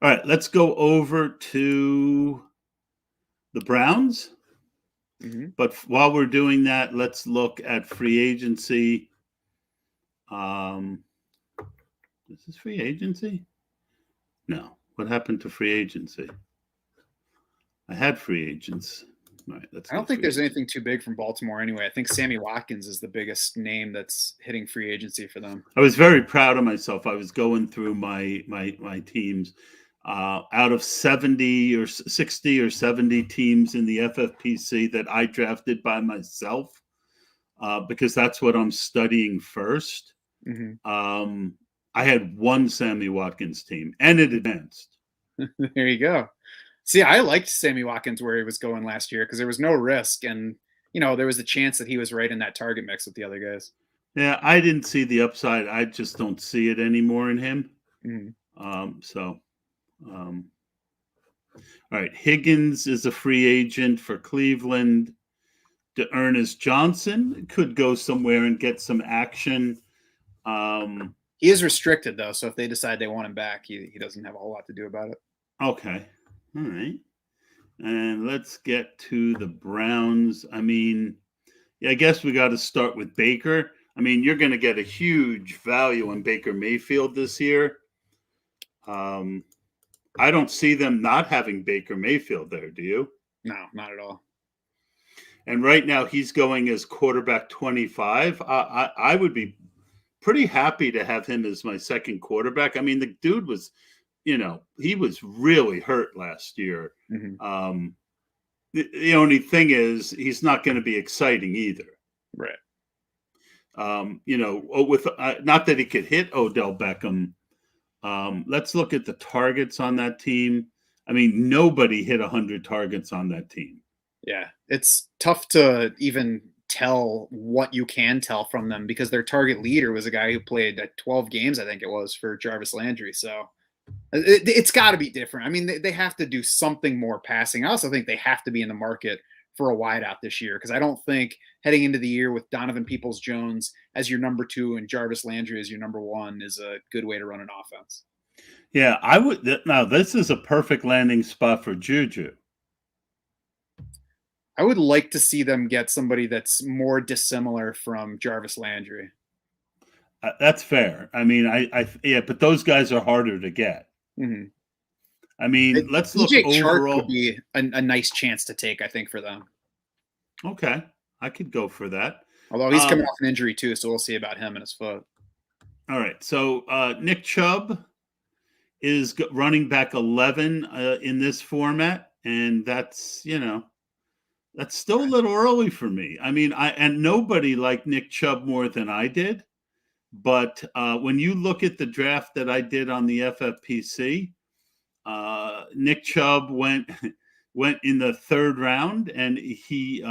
right, let's go over to the Browns. Mm-hmm. But while we're doing that, let's look at free agency. Is this free agency? No. What happened to free agency? I had free agents. All right, I don't think there's anything too big from Baltimore anyway. I think Sammy Watkins is the biggest name that's hitting free agency for them. I was very proud of myself. I was going through my teams. Out of 70 or 60 or 70 teams in the FFPC that I drafted by myself, because that's what I'm studying first. Mm-hmm. I had one Sammy Watkins team, and it advanced. There you go. See, I liked Sammy Watkins where he was going last year because there was no risk, and there was a chance that he was right in that target mix with the other guys. Yeah, I didn't see the upside. I just don't see it anymore in him. Mm-hmm. All right, Higgins is a free agent for Cleveland. Ernest Johnson could go somewhere and get some action. He is restricted, though, so if they decide they want him back, he doesn't have a whole lot to do about it. Okay. All right. And let's get to the Browns. I mean, I guess we got to start with Baker. I mean, you're going to get a huge value in Baker Mayfield this year. I don't see them not having Baker Mayfield there, do you? No, not at all. And right now he's going as quarterback 25. I would be pretty happy to have him as my second quarterback. I mean, the dude was, he was really hurt last year. Mm-hmm. The only thing is he's not going to be exciting either. Right. With not that he could hit Odell Beckham. Let's look at the targets on that team. I mean, nobody hit 100 targets on that team. Yeah, it's tough to even tell what you can tell from them because their target leader was a guy who played 12 games, I think it was, for Jarvis Landry. So it's got to be different. I mean, they have to do something more passing. I also think they have to be in the market for a wideout this year because I don't think heading into the year with Donovan Peoples-Jones as your number 2 and Jarvis Landry as your number 1 is a good way to run an offense. Yeah, I would. Now, this is a perfect landing spot for Juju. I would like to see them get somebody that's more dissimilar from Jarvis Landry. That's fair. I mean, but those guys are harder to get. Mm-hmm. I mean, let's look DJ overall. Chark would be a nice chance to take, I think, for them. Okay, I could go for that. Although he's coming off an injury too, so we'll see about him and his foot. All right, so Nick Chubb is running back 11 in this format, and that's that's still a little early for me. I mean, and nobody liked Nick Chubb more than I did, but when you look at the draft that I did on the FFPC, Nick Chubb went in the third round, and he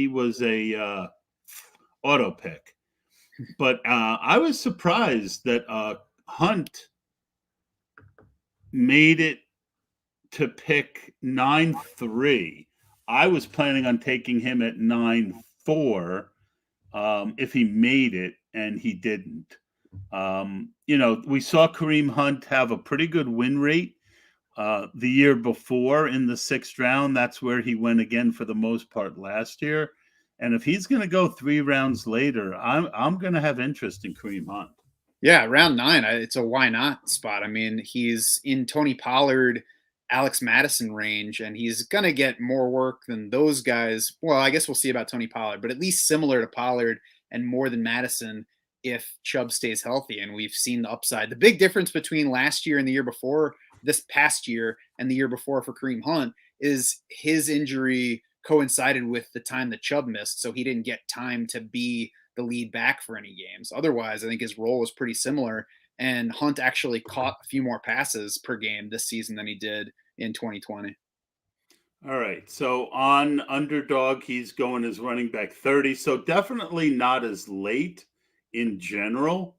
was a auto pick. But I was surprised that Hunt made it to pick 9-3. I was planning on taking him at 9-4 if he made it, and he didn't. We saw Kareem Hunt have a pretty good win rate the year before in the sixth round. That's where he went again for the most part last year. And if he's going to go 3 rounds later, I'm going to have interest in Kareem Hunt. Yeah, round 9, it's a why not spot. I mean, he's in Tony Pollard, Alex Madison range, and he's going to get more work than those guys. Well, I guess we'll see about Tony Pollard, but at least similar to Pollard and more than Madison if Chubb stays healthy. And we've seen the upside. The big difference between last year and the year before, this past year and the year before for Kareem Hunt, is his injury coincided with the time that Chubb missed, so he didn't get time to be the lead back for any games. Otherwise, I think his role was pretty similar, and Hunt actually caught a few more passes per game this season than he did in 2020. All right, so on Underdog, he's going as running back 30, so definitely not as late in general.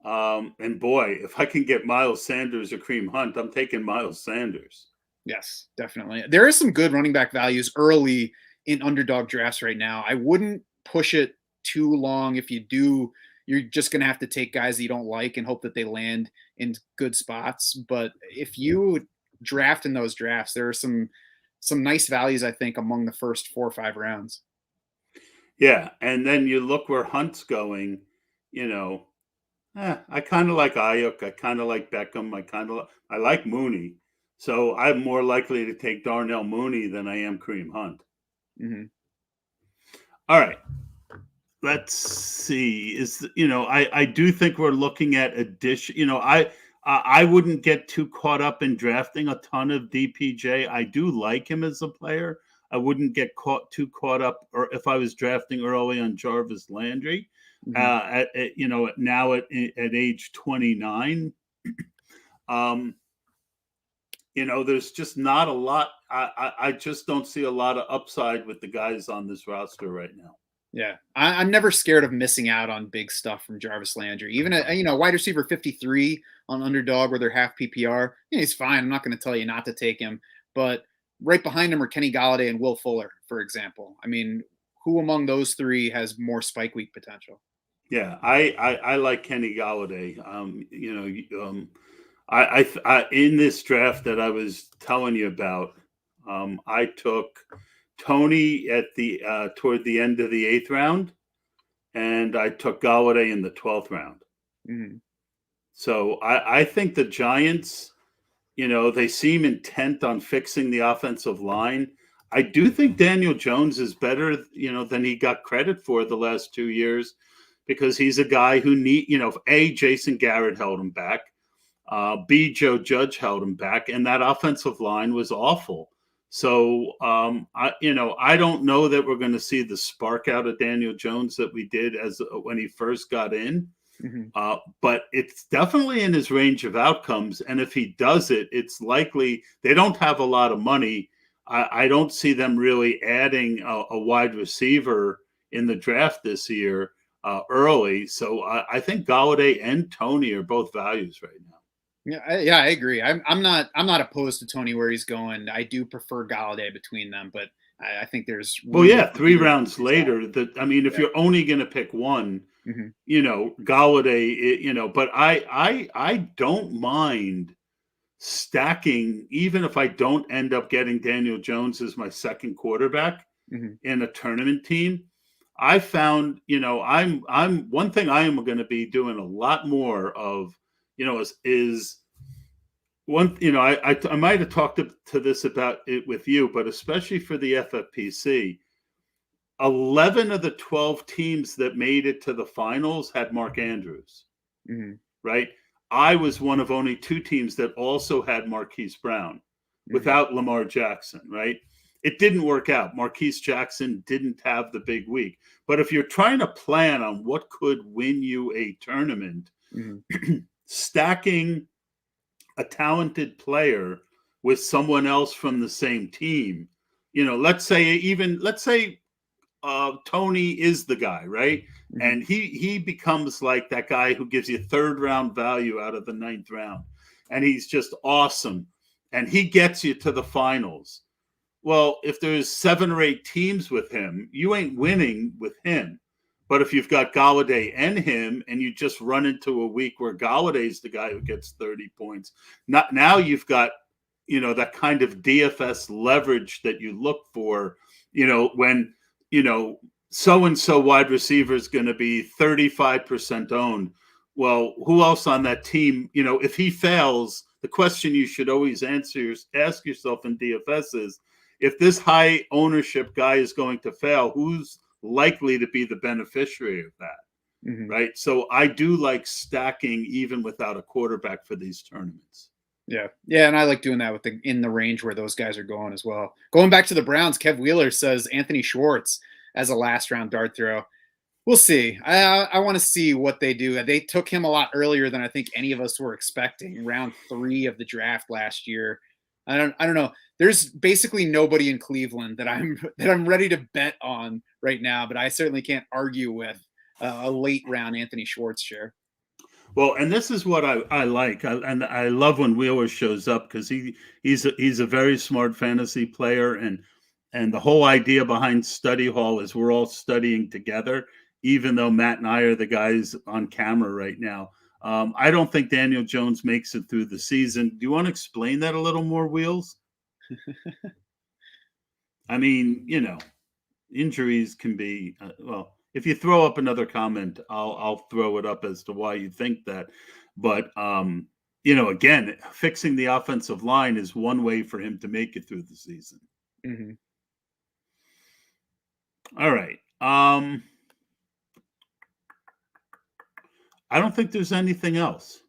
And boy, if I can get Miles Sanders or Kareem Hunt, I'm taking Miles Sanders. Yes, definitely. There is some good running back values early in Underdog drafts right now. I wouldn't push it too long. If you do, you're just going to have to take guys that you don't like and hope that they land in good spots. But if you draft in those drafts, there are some nice values, I think, among the first 4 or 5 rounds. Yeah, and then you look where Hunt's going, I kind of like Ayuk. I kind of like Beckham. I like Mooney. So I'm more likely to take Darnell Mooney than I am Kareem Hunt. Mm-hmm. All right. Let's see. I do think we're looking at addition. I wouldn't get too caught up in drafting a ton of DPJ. I do like him as a player. I wouldn't get too caught up, or if I was drafting early on Jarvis Landry, now at age 29. There's just not a lot. I just don't see a lot of upside with the guys on this roster right now. Yeah, I'm never scared of missing out on big stuff from Jarvis Landry. Even wide receiver 53 on Underdog where they're half PPR, he's fine. I'm not going to tell you not to take him, but right behind him are Kenny Golladay and Will Fuller, for example. I mean, who among those 3 has more spike week potential? Yeah, I like Kenny Golladay. I in this draft that I was telling you about, I took Tony at the toward the end of the 8th round, and I took Golladay in the 12th round. Mm-hmm. So I think the Giants, they seem intent on fixing the offensive line. I do think Daniel Jones is better, than he got credit for the last 2 years, because he's a guy who A, Jason Garrett held him back. B, Joe Judge held him back, and that offensive line was awful. So, I don't know that we're going to see the spark out of Daniel Jones that we did when he first got in. Mm-hmm. But it's definitely in his range of outcomes. And if he does it, it's likely they don't have a lot of money. I don't see them really adding a wide receiver in the draft this year early. So I think Golladay and Tony are both values right now. Yeah, I agree. I'm not opposed to Tony where he's going. I do prefer Golladay between them, but I think there's 3 rounds later. If you're only going to pick one, mm-hmm. Golladay, but I don't mind stacking, even if I don't end up getting Daniel Jones as my second quarterback in a tournament team. I found, I'm one thing I am going to be doing a lot more of, is one, I might have talked to this about it with you, but especially for the FFPC, 11 of the 12 teams that made it to the finals had Mark Andrews, right? I was one of only 2 teams that also had Marquis Brown without Lamar Jackson, right? It didn't work out. Marquis Jackson didn't have the big week. But if you're trying to plan on what could win you a tournament, stacking a talented player with someone else from the same team, let's say Tony is the guy, right? Mm-hmm. And he becomes like that guy who gives you third round value out of the ninth round, and he's just awesome, and he gets you to the finals. Well, if there's 7 or 8 teams with him, you ain't winning with him. But if you've got Galladay and him, and you just run into a week where Galladay's the guy who gets 30 points, now you've got that kind of DFS leverage that you look for. When so and so wide receiver is going to be 35% owned. Well, who else on that team? If he fails, the question you should always ask yourself in DFS is, if this high ownership guy is going to fail, who's likely to be the beneficiary of that? Mm-hmm. Right. So I do like stacking even without a quarterback for these tournaments. Yeah. And I like doing that in the range where those guys are going as well. Going back to the Browns, Kev Wheeler says Anthony Schwartz as a last round dart throw. We'll see. I want to see what they do. They took him a lot earlier than I think any of us were expecting. Round 3 of the draft last year. I don't know. There's basically nobody in Cleveland that I'm ready to bet on right now, but I certainly can't argue with a late round Anthony Schwartz share. Well, and this is what I like, and I love when Wheeler shows up, because he's a very smart fantasy player, and the whole idea behind study hall is we're all studying together, even though Matt and I are the guys on camera right now. I don't think Daniel Jones makes it through the season. Do you want to explain that a little more, Wheels? I mean, injuries can be well. If you throw up another comment, I'll throw it up as to why you think that. But again, fixing the offensive line is one way for him to make it through the season. Mm-hmm. All right. I don't think there's anything else.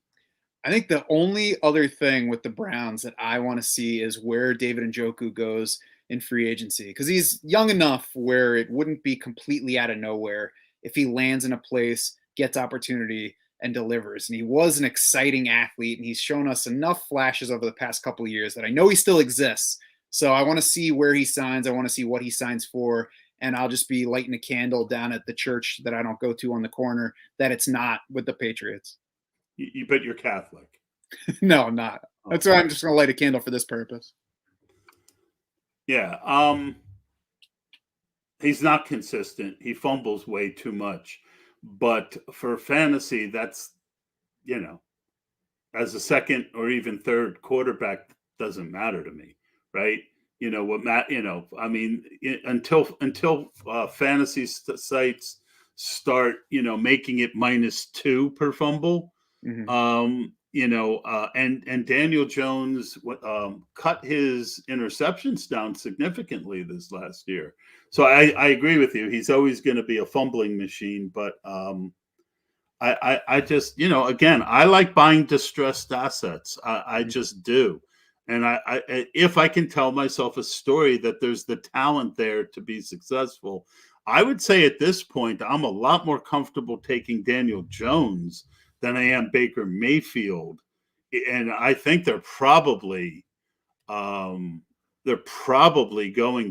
I think the only other thing with the Browns that I want to see is where David Njoku goes in free agency, because he's young enough where it wouldn't be completely out of nowhere if he lands in a place, gets opportunity, and delivers. And he was an exciting athlete, and he's shown us enough flashes over the past couple of years that I know he still exists. So I want to see where he signs. I want to see what he signs for. And I'll just be lighting a candle down at the church that I don't go to on the corner that it's not with the Patriots. You bet you're Catholic. No, I'm not. That's why I'm just going to light a candle for this purpose. Yeah. He's not consistent. He fumbles way too much. But for fantasy, that's, as a second or even third quarterback, doesn't matter to me, right? Until fantasy sites start, making it -2 per fumble. Mm-hmm. And Daniel Jones cut his interceptions down significantly this last year. So I agree with you. He's always going to be a fumbling machine, but I just, again, I like buying distressed assets. I just do. And if I can tell myself a story that there's the talent there to be successful, I would say at this point, I'm a lot more comfortable taking Daniel Jones than I am Baker Mayfield. And I think they're probably going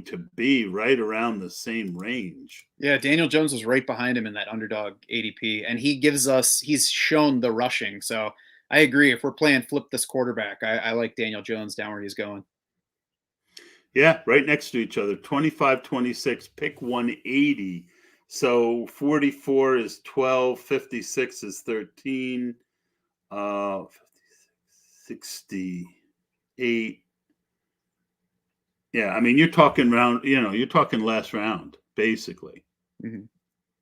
to be right around the same range. Yeah, Daniel Jones was right behind him in that underdog ADP, and he's shown the rushing. So I agree. If we're playing flip this quarterback, I like Daniel Jones down where he's going. Yeah, right next to each other. 25-26, pick 180. So 44 is 12, 56 is 13, 68. Yeah, I mean, you're talking last round, basically. Mm-hmm.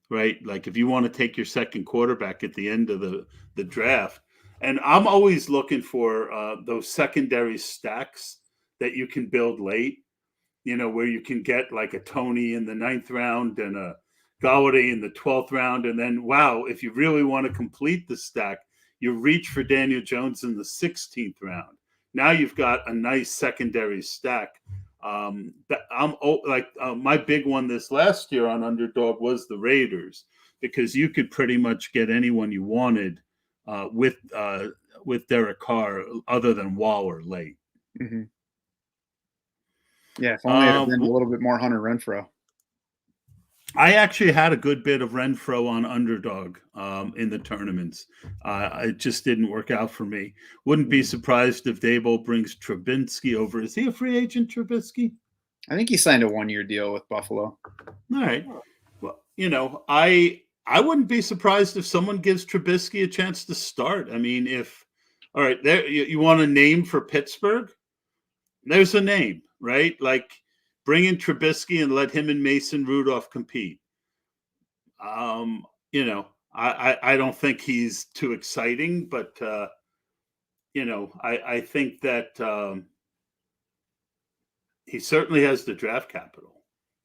Right? Like if you want to take your second quarterback at the end of the draft. And I'm always looking for those secondary stacks that you can build late, where you can get like a Tony in the 9th round and a Galladay in the 12th round. And then, wow, if you really want to complete the stack, you reach for Daniel Jones in the 16th round. Now you've got a nice secondary stack. My big one this last year on Underdog was the Raiders, because you could pretty much get anyone you wanted with with Derek Carr other than Waller late. Mm-hmm. Yeah, if only it had been a little bit more Hunter Renfrow. I actually had a good bit of Renfrow on underdog in the tournaments. It just didn't work out for me. Wouldn't be surprised if Daboll brings Trubinsky over. Is he a free agent, Trubisky? I think he signed a 1-year deal with Buffalo. All right. Well, I wouldn't be surprised if someone gives Trubisky a chance to start. I mean, all right, there you want a name for Pittsburgh? There's a name, right? Like, bring in Trubisky and let him and Mason Rudolph compete. I don't think he's too exciting, but I think that he certainly has the draft capital.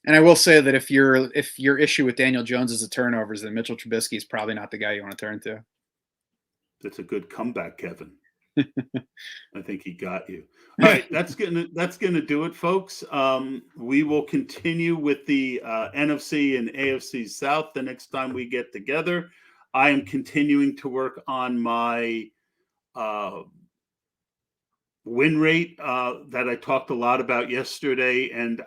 And I will say that if your issue with Daniel Jones is the turnovers, then Mitchell Trubisky is probably not the guy you want to turn to. That's a good comeback, Kevin. I think he got you. All right, that's gonna do it, folks. We will continue with the NFC and AFC South the next time we get together. I am continuing to work on my win rate that I talked a lot about yesterday, and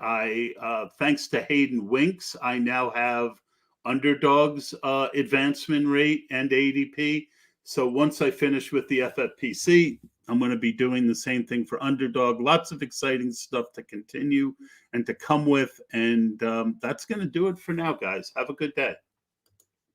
thanks to Hayden Winks, I now have underdogs advancement rate and ADP. So once I finish with the FFPC, I'm going to be doing the same thing for underdog. Lots of exciting stuff to continue and to come with. And that's going to do it for now, guys. Have a good day.